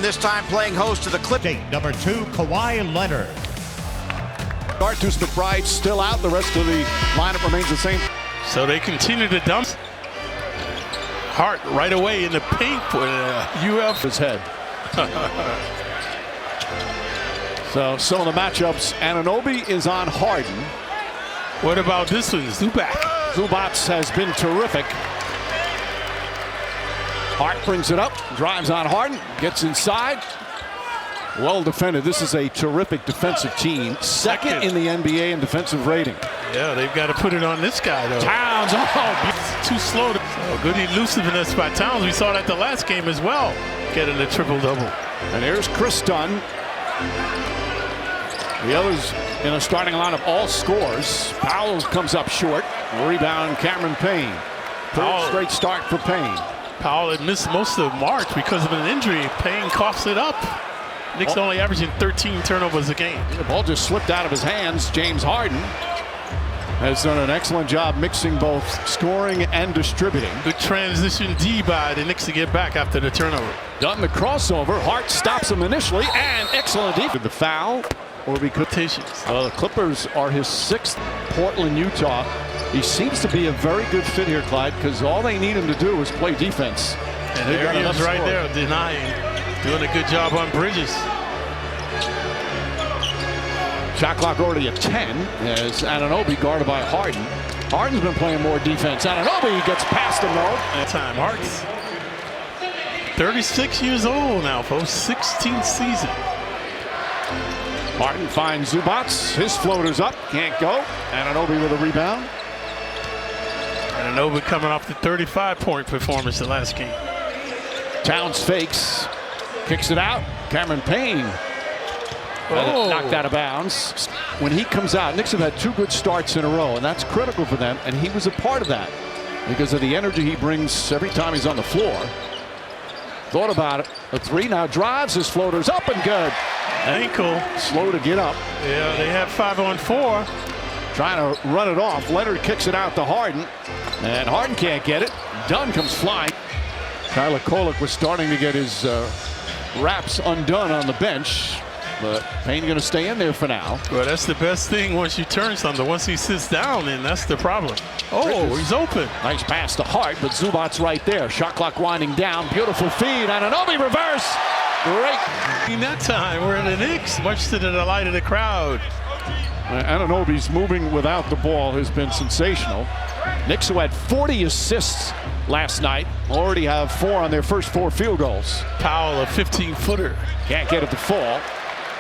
this time playing host to the Clippers. Number 2, Kawhi Leonard. Artus McBride still out. The rest of the lineup remains the same. So they continue to dump. Hart right away in the paint for UF. His head. So some of the matchups. Anunoby is on Harden. What about this one? Zubats has been terrific. Hart brings it up, drives on Harden, gets inside. Well defended. This is a terrific defensive team. Second in the NBA in defensive rating. Yeah, they've got to put it on this guy, though. Towns, It's too slow. Good elusiveness by Towns. We saw that the last game as well, getting a triple-double. And here's Chris Dunn. The others in a starting lineup all scores. Powell comes up short. Rebound, Cameron Payne. Third straight start for Payne. Powell had missed most of March because of an injury. Payne coughs it up. Knicks only averaging 13 turnovers a game. The ball just slipped out of his hands. James Harden has done an excellent job mixing both scoring and distributing. Good transition D by the Knicks to get back after the turnover. Done the crossover. Hart stops him initially, and excellent defense. The foul, or because the Clippers are his 6th. Portland, Utah. He seems to be a very good fit here, Clyde, because all they need him to do is play defense. And there he is right there, denying. Doing a good job on Bridges. Shot clock already at 10 as Anunoby guarded by Harden. Harden's been playing more defense. Anunoby gets past him though. That time, Hart's 36 years old now, folks. 16th season. Harden finds Zubats. His floater's up. Can't go. Anunoby with a rebound. Anunoby coming off the 35-point performance the last game. Towns fakes. Kicks it out. Cameron Payne knocked out of bounds. When he comes out, Knicks have had 2 good starts in a row, and that's critical for them, and he was a part of that because of the energy he brings every time he's on the floor. Thought about it. A 3 now drives. His floater's up and good. Ankle. Slow to get up. Yeah, they have 5-on-4. Trying to run it off. Leonard kicks it out to Harden, and Harden can't get it. Dunn comes flying. Tyler Kolek was starting to get his wraps undone on the bench, but Payne going to stay in there for now. Well, that's the best thing once you turn something. Once he sits down, then that's the problem. Oh, he's open. Nice pass to Hart, but Zubats right there. Shot clock winding down. Beautiful feed. Anunoby reverse. Great. In that time, we're in the Knicks, much to the delight of the crowd. Anunoby's moving without the ball has been sensational. Knicks, who had 40 assists last night, already have 4 on their first 4 field goals. Powell, a 15-footer. Can't get it to fall.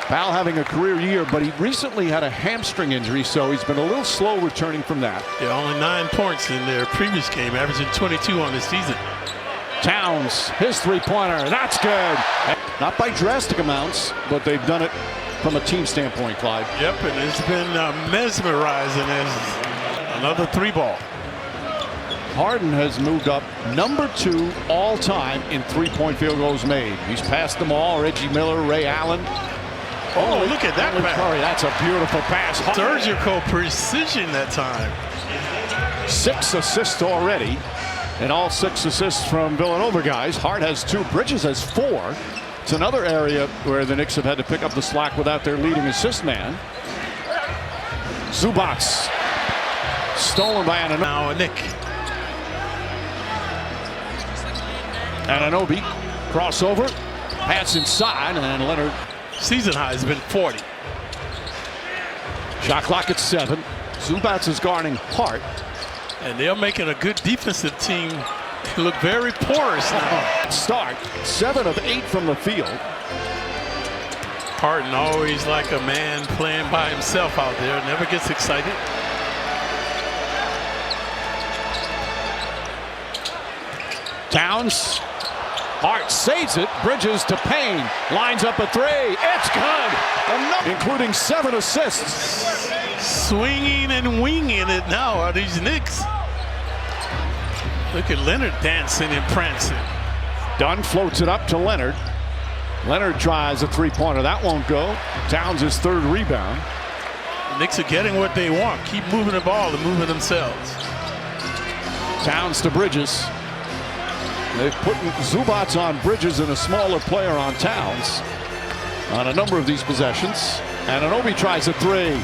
Powell having a career year, but he recently had a hamstring injury, so he's been a little slow returning from that. Yeah, only 9 points in their previous game, averaging 22 on the season. Towns, his 3-pointer, that's good. Not by drastic amounts, but they've done it from a team standpoint, Clyde. Yep, and it's been mesmerizing as another 3-ball. Harden has moved up number 2 all-time in 3-point field goals made. He's passed them all. Reggie Miller, Ray Allen. Oh, look at that pass. Curry, that's a beautiful pass. Surgical precision that time. 6 assists already, and all 6 assists from Villanova guys. Hart has 2. Bridges has 4. It's another area where the Knicks have had to pick up the slack without their leading assist man. Zubats. Stolen by Anunoby. Now a Knick. Anunoby. Crossover. Pass inside, and Leonard. Season high has been 40. Shot clock at 7. Zubats is guarding Hart. And they're making a good defensive team look very porous now. Start 7 of 8 from the field. Harden always like a man playing by himself out there. Never gets excited. Towns. Hart saves it. Bridges to Payne. Lines up a 3. It's good. Including 7 assists. Swinging and winging it now are these Knicks. Look at Leonard dancing and prancing. Dunn floats it up to Leonard. Leonard tries a 3-pointer. That won't go. Towns' his 3rd rebound. The Knicks are getting what they want. Keep moving the ball and moving themselves. Towns to Bridges. They've put Zubats on Bridges and a smaller player on Towns on a number of these possessions. Anunoby tries a three.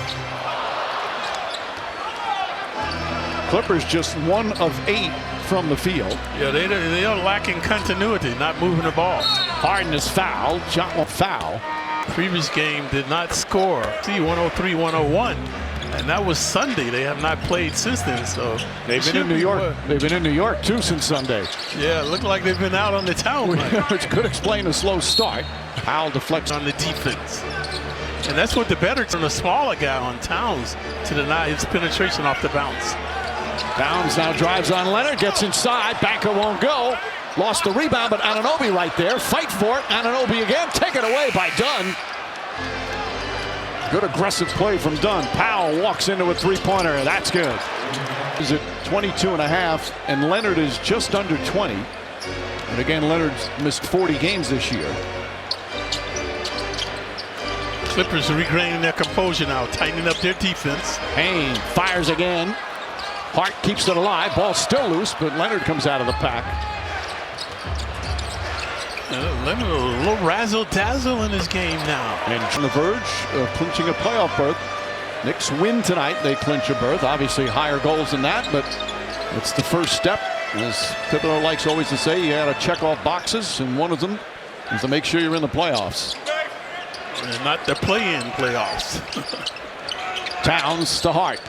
Clippers just 1 of 8 from the field. Yeah, they are lacking continuity, not moving the ball. Harden is fouled. Shot will foul. Previous game did not score. See, 103-101. And that was Sunday. They have not played since then. So they've been in New York. They've been in New York too since Sunday. Yeah, it looked like they've been out on the town. Which could explain a slow start. Powell deflects on the defense. And that's what the better on the smaller guy on Towns to deny his penetration off the bounce. Towns now drives on Leonard, gets inside. Banker won't go. Lost the rebound, but Anunoby right there. Fight for it. Anunoby again. Taken away by Dunn. Good aggressive play from Dunn. Powell walks into a three-pointer. That's good. Is at 22.5, and Leonard is just under 20. And again, Leonard's missed 40 games this year. Clippers are regaining their composure now, tightening up their defense. Payne fires again. Hart keeps it alive. Ball still loose, but Leonard comes out of the pack. Leonard a little razzle-dazzle in his game now. And on the verge of clinching a playoff berth. Knicks win tonight. They clinch a berth. Obviously higher goals than that, but it's the first step. As Thibodeau likes always to say, you got to check off boxes, and one of them is to make sure you're in the playoffs. And not the play-in playoffs. Towns to Hart.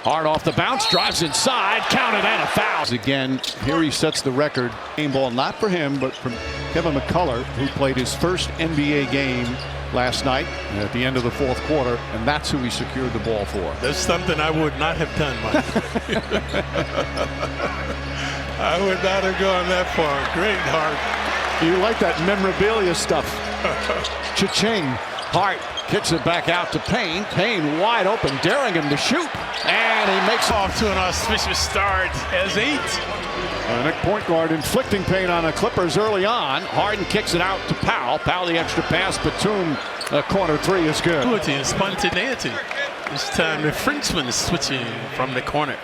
Hart off the bounce, drives inside, counted and a foul. Again, here he sets the record. Game ball not for him, but from Kevin McCullough, who played his first NBA game last night at the end of the fourth quarter, and that's who he secured the ball for. That's something I would not have done, Mike. I would not have gone that far. Great, Hart. You like that memorabilia stuff. Cha-ching. Hart kicks it back out to Payne. Payne wide open, daring him to shoot. And he makes off to an auspicious start as 8. Nick point guard inflicting pain on the Clippers early on. Harden kicks it out to Powell. Powell the extra pass. Batum, corner three is good. And spontaneity. This time the Frenchman is switching from the corner.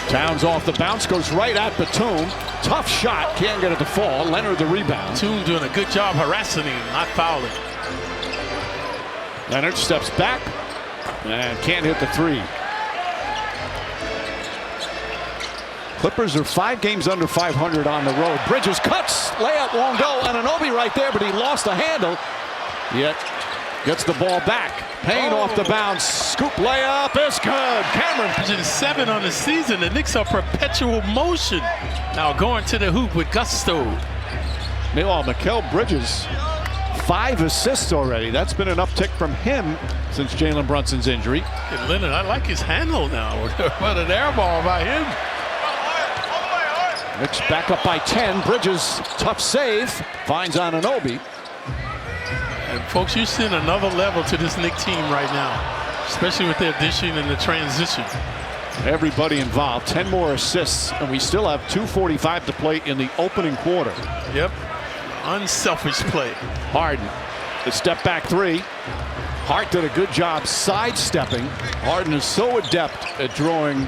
Towns off the bounce, goes right at Batum. Tough shot, can't get it to fall. Leonard the rebound. Batum doing a good job harassing him, not fouling. Leonard steps back and can't hit the three. Clippers are 5 games under 500 on the road. Bridges cuts, layup won't go. Anunoby right there, but he lost the handle. Yet gets the ball back. Payne off the bounce. Scoop layup is good. Cameron. 7 on the season. The Knicks are perpetual motion. Now going to the hoop with gusto. Meanwhile, Mikal Bridges, 5 assists already. That's been an uptick from him since Jalen Brunson's injury. And Leonard, I like his handle now. What an air ball by him. Knicks back up by 10. Bridges, tough save. Finds Anunoby. And folks, you're seeing another level to this Knicks team right now, especially with the addition and the transition. Everybody involved. 10 more assists, and we still have 2:45 to play in the opening quarter. Yep. Unselfish play. Harden, the step back three. Hart did a good job sidestepping. Harden is so adept at drawing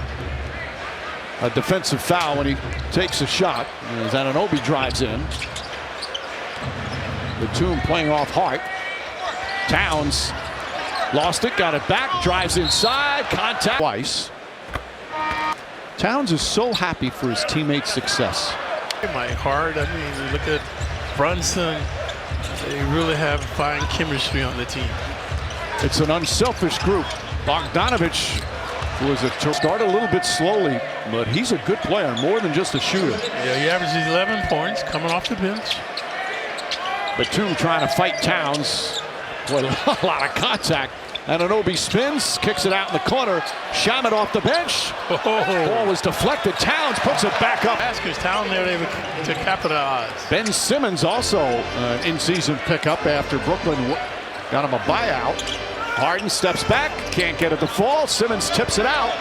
a defensive foul when he takes a shot. As Anunoby drives in. Batum playing off Hart. Towns lost it, got it back, drives inside, contact twice. Towns is so happy for his teammates' success. My heart, I mean, look at Brunson. They really have fine chemistry on the team. It's an unselfish group. Bogdanovich was start a little bit slowly, but he's a good player, more than just a shooter. Yeah, he averages 11 points coming off the bench. Batum trying to fight Towns. Boy, a lot of contact. Anunoby spins, kicks it out in the corner. Shamet off the bench. Oh. Ball was deflected. Towns puts it back up. Baskers Town there able to capitalize. Ben Simmons also an in-season pickup after Brooklyn got him a buyout. Harden steps back, can't get it to fall. Simmons tips it out.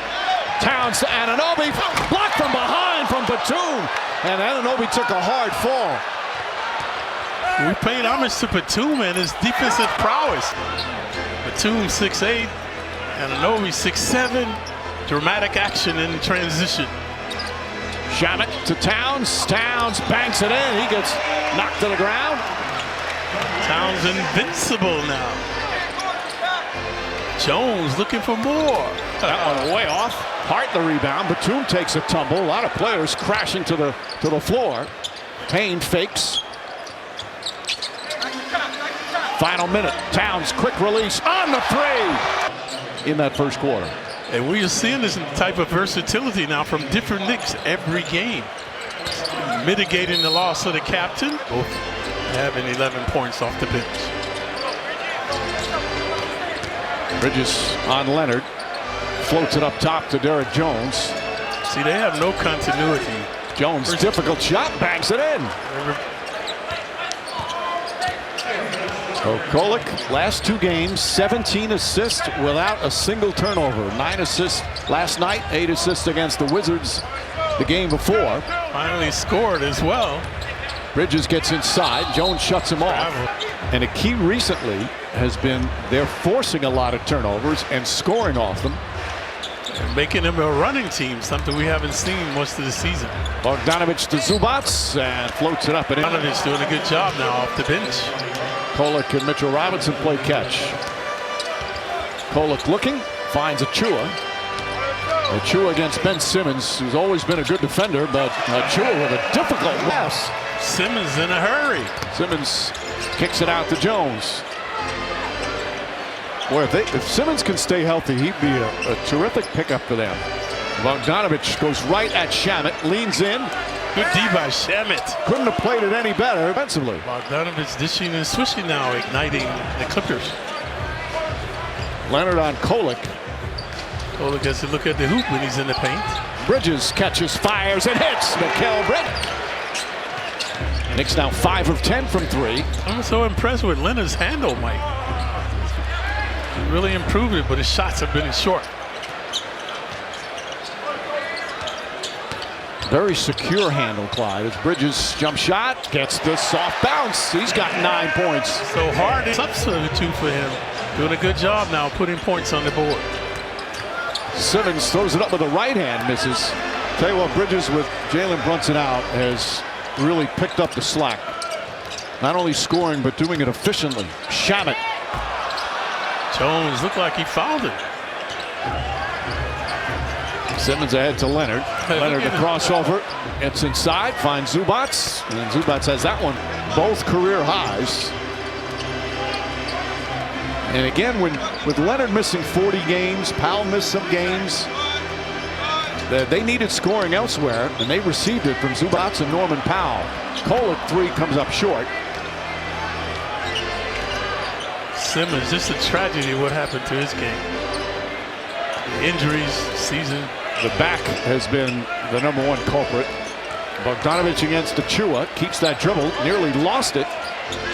Towns to Anunoby. Blocked from behind from Batum. And Anunoby took a hard fall. We paid homage to Batum and his defensive prowess. Batum 6'8", Anunoby 6'7". Dramatic action in transition. Shamet to Towns. Towns banks it in. He gets knocked to the ground. Towns invincible now. Jones looking for more. That one way off. Hart the rebound. Batum takes a tumble. A lot of players crashing to the floor. Payne fakes. Final minute. Towns quick release on the three in that first quarter. And we are seeing this type of versatility now from different Knicks every game. Mitigating the loss of the captain. Both having 11 points off the bench. Bridges on Leonard. Floats it up top to Derek Jones. See, they have no continuity. Jones, difficult shot, bangs it in. Kolek, last 2 games, 17 assists without a single turnover. 9 assists last night, 8 assists against the Wizards the game before. Finally scored as well. Bridges gets inside. Jones shuts him off. And a key recently has been they're forcing a lot of turnovers and scoring off them. And making them a running team, something we haven't seen most of the season. Bogdanovich to Zubats and floats it up and in. Bogdanovich doing a good job now off the bench. Kolek and Mitchell Robinson play catch. Kolek looking, finds Achua. Achua against Ben Simmons, who's always been a good defender, but Achua with a difficult pass. Simmons in a hurry. Simmons kicks it out to Jones. Boy, if Simmons can stay healthy, he'd be a terrific pickup for them. Bogdanovich goes right at Shamet, leans in. Good D by Shamet. Couldn't have played it any better offensively. Bogdanovich dishing and swishing now, igniting the Clippers. Leonard on Kolek. Kolek gets to look at the hoop when he's in the paint. Bridges catches, fires, and hits. Mikal Bridges. Knicks now 5 of 10 from 3. I'm so impressed with Leonard's handle, Mike. He really improved it, but his shots have been short. Very secure handle, Clyde. As Bridges jump shot, gets the soft bounce. He's got 9 points. So hard is substitute for him. Doing a good job now, putting points on the board. Simmons throws it up with the right hand, misses. Tell you what, Bridges with Jalen Brunson out has really picked up the slack. Not only scoring, but doing it efficiently. Shamet. Jones looked like he fouled it. Simmons ahead to Leonard. Leonard the crossover. Gets inside, finds Zubats. And Zubats has that one. Both career highs. And again, with Leonard missing 40 games, Powell missed some games. They needed scoring elsewhere, and they received it from Zubats and Norman Powell. Kolek 3 comes up short. Simmons, just a tragedy what happened to his game. The injuries, season. The back has been the #1 culprit. Bogdanovich against Achua, keeps that dribble, nearly lost it.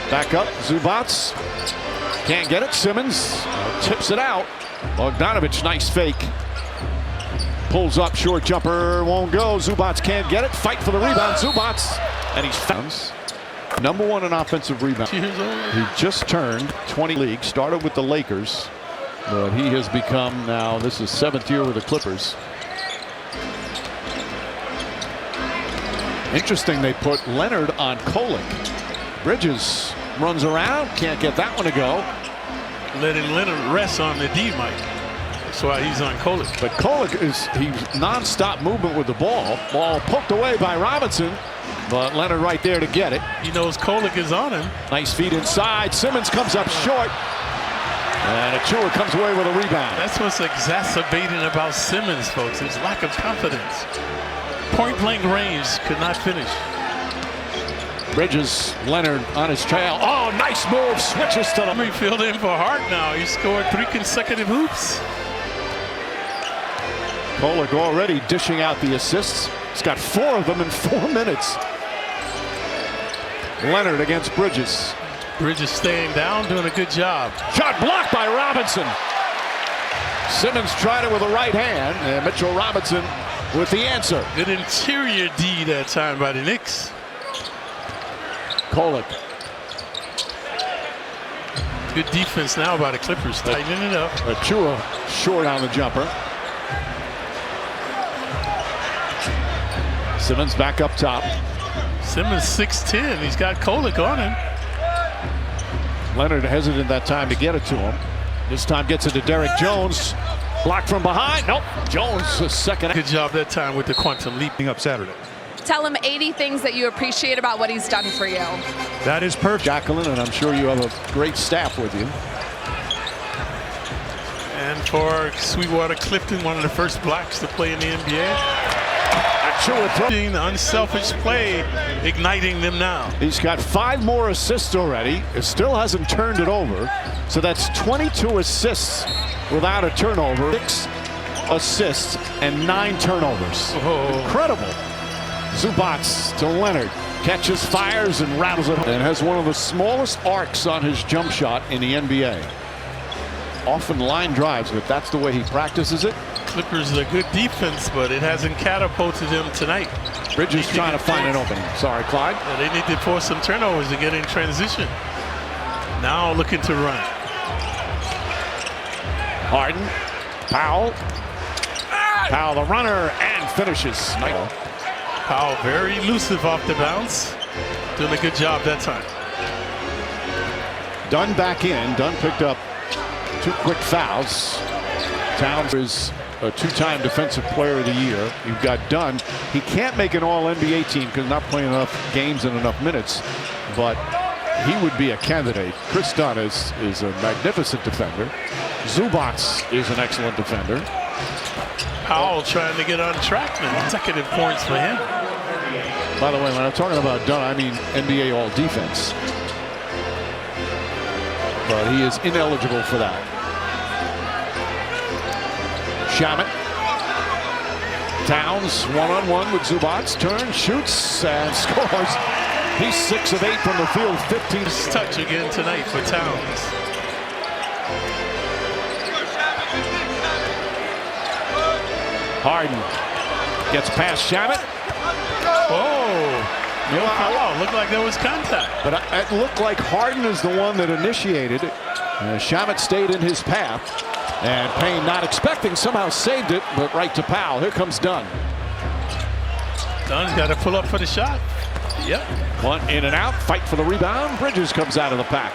Back up, Zubats. Can't get it, Simmons tips it out. Bogdanovich, nice fake. Pulls up, short jumper, won't go. Zubats can't get it, fight for the rebound. Zubats, and he's found. #1 in offensive rebound. He just turned 20 league, started with the Lakers, but he has become now, this is 7th year with the Clippers. Interesting, they put Leonard on Kolek. Bridges runs around, can't get that one to go. Letting Leonard rest on the D, Mike. That's why he's on Kolek. But Kolek he's non-stop movement with the ball. Ball poked away by Robinson, but Leonard right there to get it. He knows Kolek is on him. Nice feed inside. Simmons comes up short. And Achua comes away with a rebound. That's what's exacerbating about Simmons, folks, his lack of confidence. Point-blank range, could not finish. Bridges, Leonard on his trail. Oh, nice move, switches to the... He filled in for Hart now. He scored 3 consecutive hoops. Kolek already dishing out the assists. He's got 4 of them in 4 minutes. Leonard against Bridges. Bridges staying down, doing a good job. Shot blocked by Robinson. Simmons tried it with a right hand, and Mitchell Robinson with the answer. Good interior D that time by the Knicks. Kolek. Good defense now by the Clippers, tightening it up. Achua short on the jumper. Simmons back up top. Simmons 6'10". He's got Kolek on him. Leonard hesitant that time to get it to him. This time gets it to Derek Jones. Blocked from behind. Nope. Jones, the second. Good job that time with the quantum leaping Up Saturday. Tell him 80 things that you appreciate about what he's done for you. That is perfect. Jacqueline, and I'm sure you have a great staff with you. And for Sweetwater Clifton, one of the first blacks to play in the NBA. Being the unselfish play, igniting them now. He's got 5 more assists already. It still hasn't turned it over. So that's 22 assists without a turnover. 6 assists and 9 turnovers. Oh. Incredible. Zubac to Leonard. Catches, fires, and rattles it home. And has one of the smallest arcs on his jump shot in the NBA. Often line drives, but that's the way he practices it. Clippers are good defense, but it hasn't catapulted them tonight. Bridges trying to find an opening. Sorry, Clyde. Yeah, they need to force some turnovers to get in transition. Now looking to run. Harden. Powell. Powell the runner and finishes. Powell very elusive off the bounce. Doing a good job that time. Dunn back in. Dunn picked up 2 quick fouls. Towns is a 2-time Defensive Player of the Year. You've got Dunn. He can't make an All-NBA team because not playing enough games and enough minutes, but he would be a candidate. Chris Dunn is a magnificent defender. Zubac is an excellent defender. Powell trying to get on track now. Consecutive points for him. By the way, when I'm talking about Dunn, I mean NBA All-Defense. But he is ineligible for that. Shamet. Towns one-on-one with Zubac. Turns, shoots, and scores. He's 6 of 8 from the field. 15. Touch again tonight for Towns. Harden gets past Shamet. Oh. Wow, looked like there was contact. But it looked like Harden is the one that initiated it. Shamet stayed in his path. And Payne, not expecting, somehow saved it, but right to Powell. Here comes Dunn. Dunn's got to pull up for the shot. Yep. One in and out, fight for the rebound. Bridges comes out of the pack.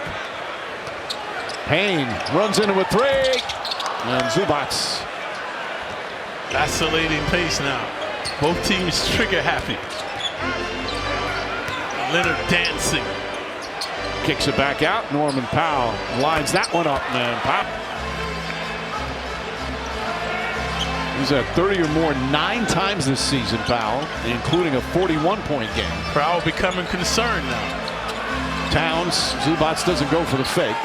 Payne runs into a 3. And Zubac. Vacillating pace now. Both teams trigger happy. Leonard dancing. Kicks it back out. Norman Powell lines that one up, man. Powell. He's had 30 or more 9 times this season, Powell, including a 41-point game. Powell becoming concerned now. Towns, Zubac doesn't go for the fake.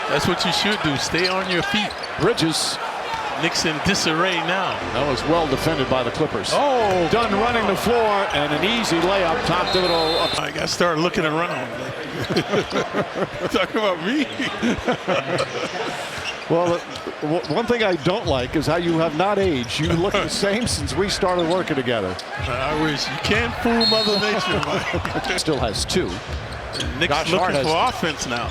That's what you should do. Stay on your feet. Bridges. Knicks in disarray now. That was well defended by the Clippers. Oh, Dunn running the floor and an easy layup, top of it all up. I got to start looking around. Talking about me. Well, one thing I don't like is how you have not aged. You look the same since we started working together. I wish. You can't fool Mother Nature, Mike. Still has 2. Knicks Josh looking Hart for offense now.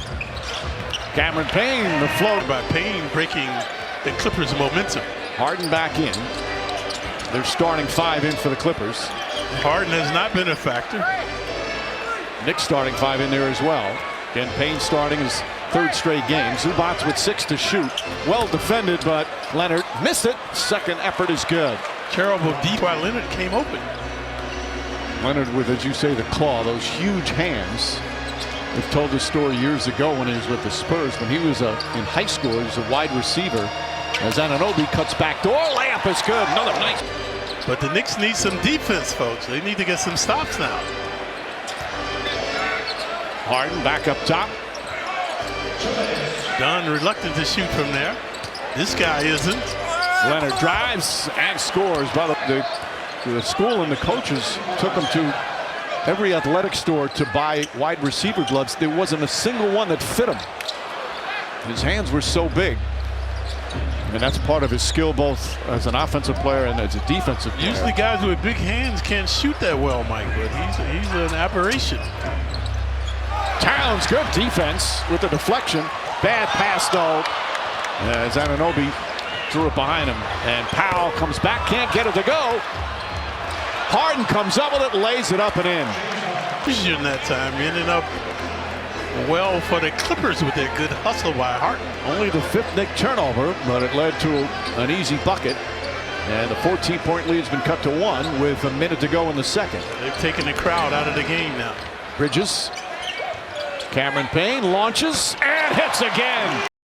Cameron Payne, the float. By Payne breaking the Clippers' momentum. Harden back in. They're starting 5 in for the Clippers. Harden has not been a factor. Knicks starting 5 in there as well. Again, Payne starting his 3rd straight game. Zubac with 6 to shoot. Well defended, but Leonard missed it. Second effort is good. Terrible deep while Leonard came open. Leonard with, as you say, the claw, those huge hands. We've told this story years ago when he was with the Spurs. When he was in high school, he was a wide receiver. As Anunoby cuts back door, layup is good. Another nice. But the Knicks need some defense, folks. They need to get some stops now. Harden back up top. Dunn reluctant to shoot from there. This guy isn't. Leonard drives and scores. By the school and the coaches took him to every athletic store to buy wide receiver gloves. There wasn't a single one that fit him. His hands were so big. I mean, that's part of his skill, both as an offensive player and as a defensive player. Usually guys with big hands can't shoot that well, Mike, but he's an aberration. Towns, good defense with the deflection. Bad pass, though, as Anunoby threw it behind him. And Powell comes back, can't get it to go. Harden comes up with it, lays it up and in. In that time, ended up well for the Clippers with their good hustle by Harden. Only the fifth Knick turnover, but it led to an easy bucket. And the 14-point lead has been cut to 1 with a minute to go in the second. They've taken the crowd out of the game now. Bridges. Cameron Payne launches and hits again.